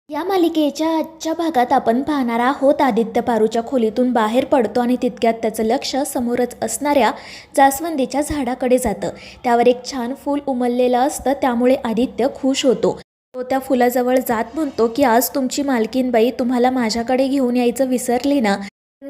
या मालिकेच्या आजच्या भागात आपण पाहणार आहोत आदित्य पारूच्या खोलीतून बाहेर पडतो आणि तितक्यात त्याचं लक्ष समोरच असणाऱ्या जास्वंदीच्या झाडाकडे जातं. त्यावर एक छान फूल उमललेलं असतं, त्यामुळे आदित्य खुश होतो. तो त्या फुलाजवळ जात म्हणतो की आज तुमची मालकीनबाई तुम्हाला माझ्याकडे घेऊन यायचं विसरली ना.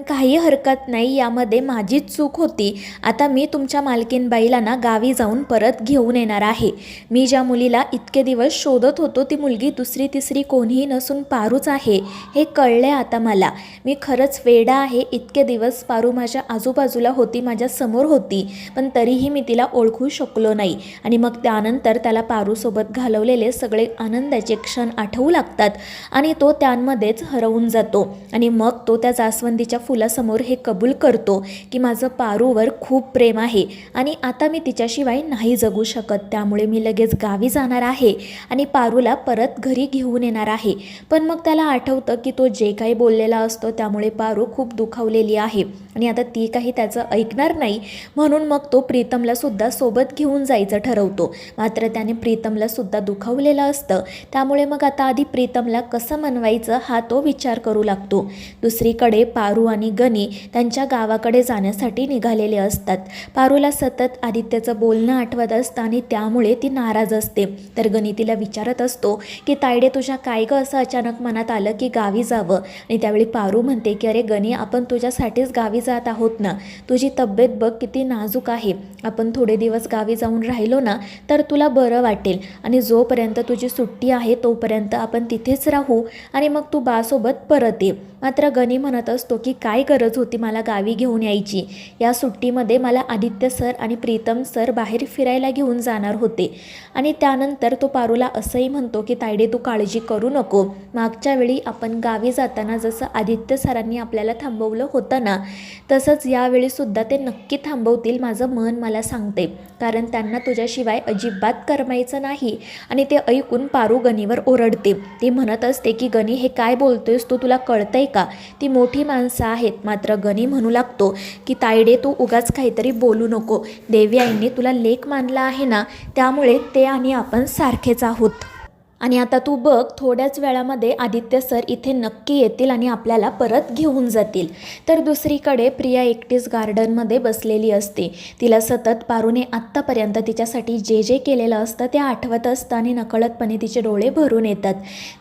काही हरकत नाही, यामध्ये माझीच चूक होती. आता मी तुमच्या मालकीनबाईला ना गावी जाऊन परत घेऊन येणार आहे. मी ज्या मुलीला इतके दिवस शोधत होतो ती मुलगी दुसरी तिसरी कोणीही नसून पारूच आहे हे कळले आता मला. मी खरंच वेडा आहे. इतके दिवस पारू माझ्या आजूबाजूला होती, माझ्या समोर होती, पण तरीही मी तिला ओळखू शकलो नाही. आणि मग त्यानंतर त्याला पारूसोबत घालवलेले सगळे आनंदाचे क्षण आठवू लागतात आणि तो त्यांमध्येच हरवून जातो. आणि मग तो त्या जास्वंदीच्या फुलासमोर हे कबूल करतो की माझं पारूवर खूप प्रेम आहे आणि आता मी तिच्याशिवाय नाही जगू शकत. त्यामुळे मी लगेच गावी जाणार आहे आणि पारूला परत घरी घेऊन येणार आहे. पण मग त्याला आठवतं की तो जे काही बोललेला असतो त्यामुळे पारू खूप दुखावलेली आहे आणि आता ती काही त्याचं ऐकणार नाही. म्हणून मग तो प्रीतमला सुद्धा सोबत घेऊन जायचं ठरवतो. मात्र त्याने प्रीतमला सुद्धा दुखावलेलं असतं. त्यामुळे मग आता आधी प्रीतमला कसं मनवायचं हा तो विचार करू लागतो. दुसरीकडे पारू आणि गणी त्यांच्या गावाकडे जाण्यासाठी निघालेले असतात. पारूला सतत आदित्यचं बोलणं आठवत असतं आणि त्यामुळे ती नाराज असते. तर गणी तिला विचारत असतो की तायडे तुझ्या काय गं असं अचानक मनात आलं की गावी जावं. आणि त्यावेळी पारू म्हणते की अरे गणी, आपण तुझ्यासाठीच गावी जात आहोत ना. तुझी तब्येत बघ किती नाजूक आहे. आपण थोडे दिवस गावी जाऊन राहिलो ना तर तुला बरं वाटेल आणि जोपर्यंत तुझी सुट्टी आहे तोपर्यंत आपण तिथेच राहू आणि मग तू बासोबत परत ये. मात्र गणी म्हणत असतो की काय गरज होती मला गावी घेऊन यायची. या सुट्टीमध्ये मला आदित्य सर आणि प्रीतम सर बाहेर फिरायला घेऊन जाणार होते. आणि त्यानंतर तो पारूला असंही म्हणतो की तायडे तू काळजी करू नको. मागच्या वेळी आपण गावी जाताना जसं आदित्य सरांनी आपल्याला थांबवलं होतं ना तसंच यावेळीसुद्धा ते नक्की थांबवतील, माझं मन मला सांगते. कारण त्यांना तुझ्याशिवाय अजिबात करमायचं नाही. आणि ते ऐकून पारू गणीवर ओरडते. ती म्हणत असते की गणी हे काय बोलतोयस तू, तुला कळतंय का? ती मोठी माणसं आहेत. मात्र गणी म्हणू लागतो की तायडे तू उगाच काहीतरी बोलू नको. देवी आईने तुला लेक मानला आहे ना, त्यामुळे ते आणि आपण सारखेच आहोत. आणि आता तू बघ थोड्याच वेळामध्ये आदित्य सर इथे नक्की येतील आणि आपल्याला परत घेऊन जातील. तर दुसरीकडे प्रिया एकटीच गार्डनमध्ये बसलेली असते. तिला सतत पारूने आत्तापर्यंत तिच्यासाठी जे जे केलेलं असतं ते आठवत असतं आणि नकळतपणे तिचे डोळे भरून येतात.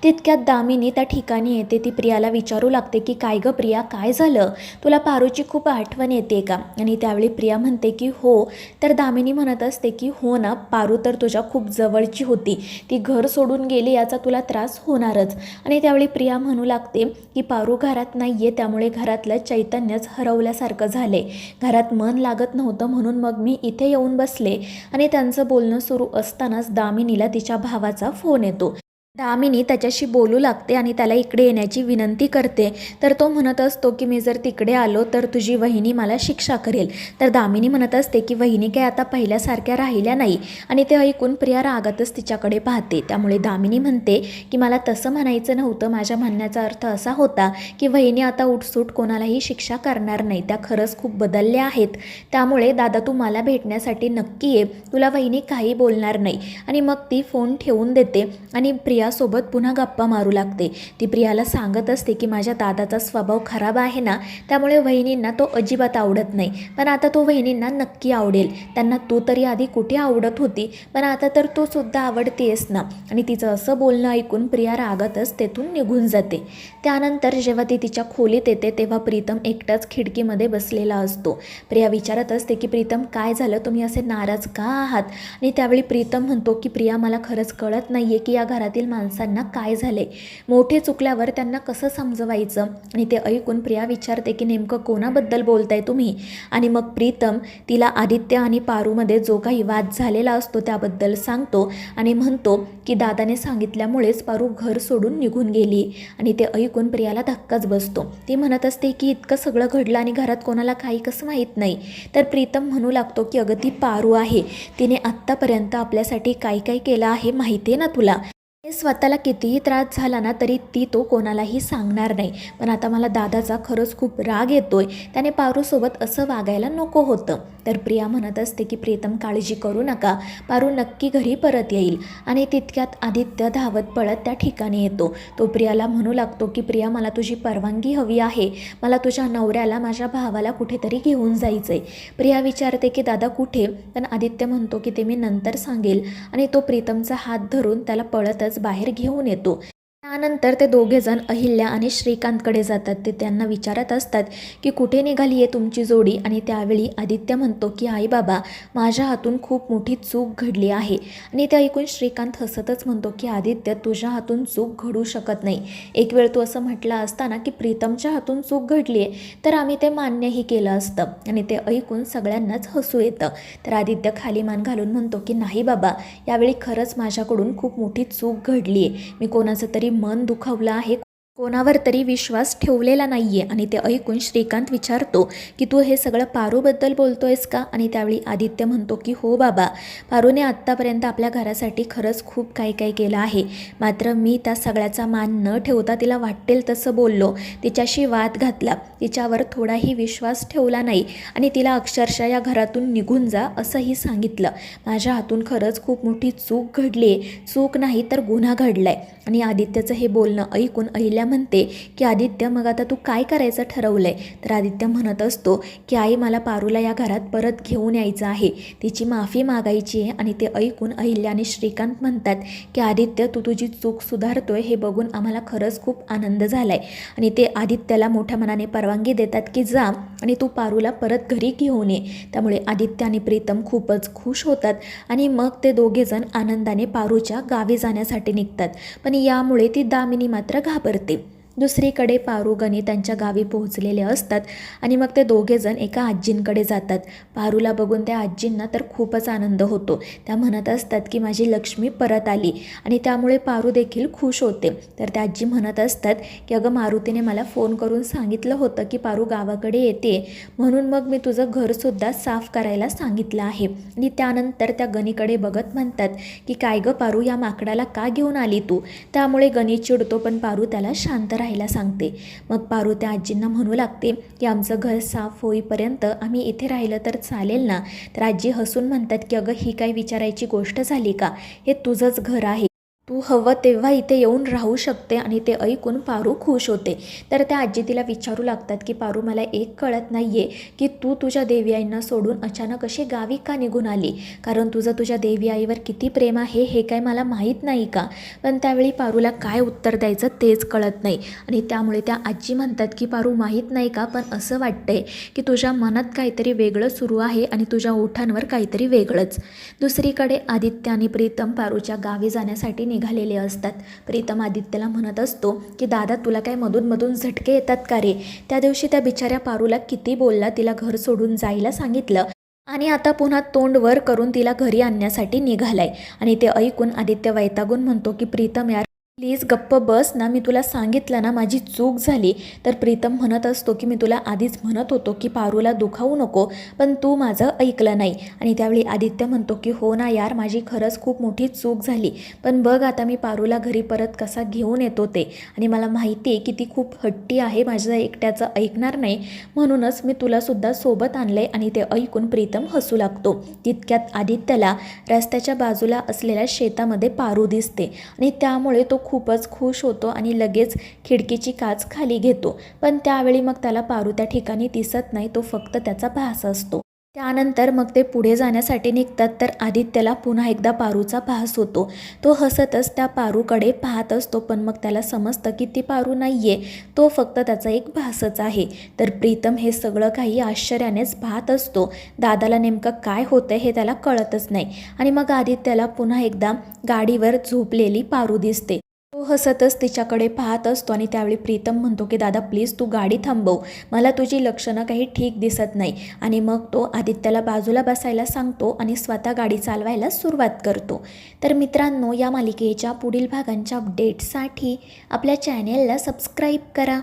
तितक्यात दामिनी त्या ठिकाणी येते. ती प्रियाला विचारू लागते की काय गं प्रिया, काय झालं? तुला पारूची खूप आठवण येते का? आणि त्यावेळी प्रिया म्हणते की हो. तर दामिनी म्हणत असते की हो ना, पारू तर तुझ्या खूप जवळची होती. ती घर सोडून गेली याचा तुला त्रास होणारच. आणि त्यावेळी प्रिया म्हणू लागते की पारू घरात नाही आहे, त्यामुळे घरातलं चैतन्यच हरवल्यासारखं झाले. घरात मन लागत नव्हतं म्हणून मग मी इथे येऊन बसले. आणि त्यांचं बोलणं सुरू असतानाच दामिनीला तिच्या भावाचा फोन येतो. दामिनी त्याच्याशी बोलू लागते आणि त्याला इकडे येण्याची विनंती करते. तर तो म्हणत असतो की मी जर तिकडे आलो तर तुझी वहिनी मला शिक्षा करेल. तर दामिनी म्हणत असते की वहिनी काय आता पहिल्यासारख्या राहिल्या नाही. आणि ते ऐकून प्रिया रागातच तिच्याकडे पाहते. त्यामुळे दामिनी म्हणते की मला तसं म्हणायचं नव्हतं. माझ्या म्हणण्याचा अर्थ असा होता की वहिनी आता उठसूट कोणालाही शिक्षा करणार नाही. त्या खरंच खूप बदलल्या आहेत. त्यामुळे दादा तू मला भेटण्यासाठी नक्की ये, तुला वहिनी काही बोलणार नाही. आणि मग ती फोन ठेवून देते आणि प्रिया सोबत पुन्हा गप्पा मारू लागते. ती प्रियाला सांगत असते की माझ्या दादाचा स्वभाव खराब आहे ना, त्यामुळे वहिनींना तो अजिबात आवडत नाही. पण आता तो वहिनींना नक्की आवडेल. त्यांना तू तरी आधी कुठे आवडत होती, पण आता तर तू सुद्धा आवडतेस ना. आणि तिचं असं बोलणं ऐकून प्रिया रागातच तेथून निघून जाते. त्यानंतर जेव्हा ती तिच्या खोलीत येते तेव्हा प्रीतम एकटाच खिडकीमध्ये बसलेला असतो. प्रिया विचारत असते की प्रीतम काय झालं, तुम्ही असे नाराज का आहात? आणि त्यावेळी प्रीतम म्हणतो की प्रिया मला खरंच कळत नाही आहे की या घरातील माणसांना काय झाले. मोठे चुकल्यावर त्यांना कसं समजवायचं? आणि ते ऐकून प्रिया विचारते की नेमकं कोणाबद्दल बोलताय तुम्ही? आणि मग प्रीतम तिला आदित्य आणि पारूमध्ये जो काही वाद झालेला असतो त्याबद्दल सांगतो आणि म्हणतो की दादाने सांगितल्यामुळेच पारू घर सोडून निघून गेली. आणि ते ऐकून प्रियाला धक्काच बसतो. ती म्हणत असते की इतकं सगळं घडलं आणि घरात कोणाला काही कसं माहीत नाही. तर प्रीतम म्हणू लागतो की अगं ती पारू आहे, तिने आत्तापर्यंत आपल्यासाठी काय काय केलं आहे माहिती आहे ना तुला. स्वतःला कितीही त्रास झाला ना तरी ती तो कोणालाही सांगणार नाही. पण आता मला दादाचा खरंच खूप राग येतोय. त्याने पारूसोबत असं वागायला नको होतं. तर प्रिया म्हणत असते की प्रीतम काळजी करू नका, पारू नक्की घरी परत येईल. आणि तितक्यात आदित्य धावत पळत त्या ठिकाणी येतो. तो प्रियाला म्हणू लागतो की प्रिया, मला तुझी परवानगी हवी आहे, मला तुझ्या नवऱ्याला, माझ्या भावाला कुठेतरी घेऊन जायचंय. प्रिया विचारते की दादा कुठे, पण आदित्य म्हणतो की ते मी नंतर सांगेल आणि तो प्रीतमचा हात धरून त्याला पळतच बाहेर घेऊन येतो. त्यानंतर ते दोघेजण अहिल्या आणि श्रीकांतकडे जातात. ते त्यांना विचारत असतात की कुठे निघाली आहे तुमची जोडी. आणि त्यावेळी आदित्य म्हणतो की आई बाबा, माझ्या हातून खूप मोठी चूक घडली आहे. आणि ते ऐकून श्रीकांत हसतच म्हणतो की आदित्य, तुझ्या हातून चूक घडू शकत नाही. एक वेळ तू असं म्हटलं असताना की प्रीतमच्या हातून चूक घडली आहे, तर आम्ही ते मान्यही केलं असतं. आणि ते ऐकून सगळ्यांनाच हसू येतं. तर आदित्य खाली मान घालून म्हणतो की नाही बाबा, यावेळी खरंच माझ्याकडून खूप मोठी चूक घडली आहे. मी कोणाचं तरी मन दुखावलं आहे, कोणावर तरी विश्वास ठेवलेला नाही आहे. आणि ते ऐकून श्रीकांत विचारतो की तू हे सगळं पारूबद्दल बोलतोयस का. आणि त्यावेळी आदित्य म्हणतो की हो बाबा, पारूने आत्तापर्यंत आपल्या घरासाठी खरंच खूप काही केलं आहे, मात्र मी त्या सगळ्याचा मान न ठेवता तिला वाटेल तसं बोललो, तिच्याशी वाद घातला, तिच्यावर थोडाही विश्वास ठेवला नाही आणि तिला अक्षरशः या घरातून निघून जा असंही सांगितलं. माझ्या हातून खरंच खूप मोठी चूक घडली आहे, चूक नाही तर गुन्हा घडला आहे. आणि आदित्यचं हे बोलणं ऐकून अहिल्या म्हणते की आदित्य, मग आता तू काय करायचं ठरवलंय. तर आदित्य म्हणत असतो की आई, मला पारूला या घरात परत घेऊन यायचं आहे, तिची माफी मागायची आहे. आणि ते ऐकून अहिल्या आणि श्रीकांत म्हणतात की आदित्य, तू तुझी चूक सुधारतोय हे बघून आम्हाला खरंच खूप आनंद झालाय. आणि ते आदित्याला मोठ्या मनाने परवानगी देतात की जा आणि तू पारूला परत घरी घेऊन ये. त्यामुळे आदित्य आणि प्रीतम खूपच खुश होतात आणि मग ते दोघेजण आनंदाने पारूच्या गावी जाण्यासाठी निघतात. पण यामुळे ती दामिनी मात्र घाबरते. दुसरीकडे पारू त्यांच्या गावी पोहोचलेले असतात आणि मग ते दोघेजण एका आजींकडे जातात. पारूला बघून त्या आजींना तर खूपच आनंद होतो. त्या म्हणत असतात की माझी लक्ष्मी परत आली. आणि त्यामुळे पारू देखील खुश होते. तर त्या आजी म्हणत असतात की अगं मारुतीने मला फोन करून सांगितलं होतं की पारू गावाकडे येते, म्हणून मग मी तुझं घरसुद्धा साफ करायला सांगितलं आहे. आणि त्यानंतर त्या गणीकडे बघत म्हणतात की काय गं पारू, या माकडाला का घेऊन आली तू. त्यामुळे गणी चिडतो, पण पारू त्याला शांत राहायला सांगते. मग पारू त्या आजींना म्हणू लागते की आमचं घर साफ होईपर्यंत आम्ही इथे राहिलं तर चालेल ना. तर आजी हसून म्हणतात की अगं, ही काय विचारायची गोष्ट झाली का, हे तुझंच घर आहे, तू हवं तेव्हा इथे येऊन राहू शकते. आणि ते ऐकून पारू खुश होते. तर त्या आजी तिला विचारू लागतात की पारू, मला एक कळत नाही आहे की तू तुझ्या देवी आईंना सोडून अचानक अशी गावी का निघून आली, कारण तुझं तुझ्या देवी आईवर किती प्रेम आहे हे काय मला माहीत नाही का. पण त्यावेळी पारूला काय उत्तर द्यायचं तेच कळत नाही. आणि त्यामुळे त्या आजी म्हणतात की पारू, माहीत नाही का, पण असं वाटतंय की तुझ्या मनात काहीतरी वेगळं सुरू आहे आणि तुझ्या ओठांवर काहीतरी वेगळंच. दुसरीकडे आदित्य आणि प्रीतम पारूच्या गावी जाण्यासाठी निघालेले असतात. प्रीतम आदित्यला म्हणत असतो की दादा, तुला काय मधून झटके येतात का रे. त्या दिवशी त्या बिचाऱ्या पारूला किती बोलला, तिला घर सोडून जायला सांगितलं आणि आता पुन्हा तोंड वर करून तिला घरी आणण्यासाठी निघालाय. आणि ते ऐकून आदित्य वैतागून म्हणतो की प्रीतम यार, प्लीज गप्प बस ना, मी तुला सांगितलं ना माझी चूक झाली. तर प्रीतम म्हणत असतो की मी तुला आधीच म्हणत होतो की पारूला दुखावू नको, पण तू माझं ऐकलं नाही. आणि त्यावेळी आदित्य म्हणतो की हो ना यार, माझी खरंच खूप मोठी चूक झाली, पण बघ आता मी पारूला घरी परत कसा घेऊन येतो ते. आणि मला माहिती आहे की ती खूप हट्टी आहे, माझं एकट्याचं ऐकणार नाही, म्हणूनच मी तुलासुद्धा सोबत आणलंय. आणि ते ऐकून प्रीतम हसू लागतो. तितक्यात आदित्यला रस्त्याच्या बाजूला असलेल्या शेतामध्ये पारू दिसते आणि त्यामुळे तो खूपच खुश होतो आणि लगेच खिडकीची काच खाली घेतो. पण त्यावेळी मग त्याला पारू त्या ठिकाणी दिसत नाही, तो फक्त त्याचा भास असतो. त्यानंतर मग ते पुढे जाण्यासाठी निघतात. तर आदित्यला पुन्हा एकदा पारूचा भास होतो. तो हसतच त्या पारूकडे पाहत असतो, पण मग त्याला समजतं की ती पारू नाही आहे, तो फक्त त्याचा एक भासच आहे. तर प्रीतम हे सगळं काही आश्चर्यानेच पाहत असतो. दादाला नेमकं काय होतं हे त्याला कळतच नाही. आणि मग आदित्यला पुन्हा एकदा गाडीवर झोपलेली पारू दिसते. तो हसतच तिच्याकडे पाहत असतो आणि त्यावेळी प्रीतम म्हणतो की दादा प्लीज तू गाडी थांबव, मला तुझी लक्षणं काही ठीक दिसत नाही. आणि मग तो आदित्यला बाजूला बसायला सांगतो आणि स्वतः गाडी चालवायला सुरुवात करतो. तर मित्रांनो, या मालिकेच्या पुढील भागांच्या अपडेट्ससाठी आपल्या चॅनेलला सबस्क्राईब करा.